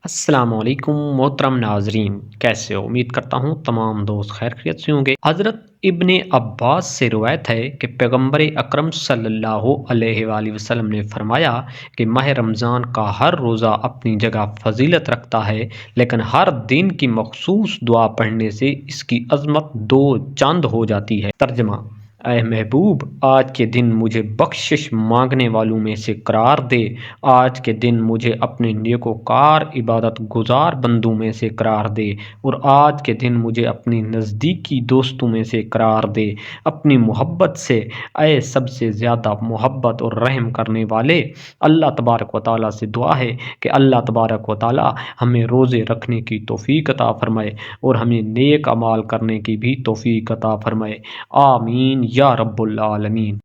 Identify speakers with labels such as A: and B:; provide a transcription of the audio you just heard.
A: السلام علیکم محترم ناظرین، کیسے ہو؟ امید کرتا ہوں تمام دوست خیر خیریت سے ہوں گے۔ حضرت ابن عباس سے روایت ہے کہ پیغمبر اکرم صلی اللہ علیہ وآلہ وسلم نے فرمایا کہ ماہ رمضان کا ہر روزہ اپنی جگہ فضیلت رکھتا ہے، لیکن ہر دن کی مخصوص دعا پڑھنے سے اس کی عظمت دو چاند ہو جاتی ہے۔ ترجمہ: اے محبوب، آج کے دن مجھے بخشش مانگنے والوں میں سے قرار دے، آج کے دن مجھے اپنے نیکوکار عبادت گزار بندوں میں سے قرار دے، اور آج کے دن مجھے اپنی نزدیکی دوستوں میں سے قرار دے۔ اپنی محبت سے، اے سب سے زیادہ محبت اور رحم کرنے والے، اللہ تبارک و تعالیٰ سے دعا ہے کہ اللہ تبارک و تعالیٰ ہمیں روزے رکھنے کی توفیق عطا فرمائے اور ہمیں نیک اعمال کرنے کی بھی توفیق عطا فرمائے۔ آمین یا رب العالمین۔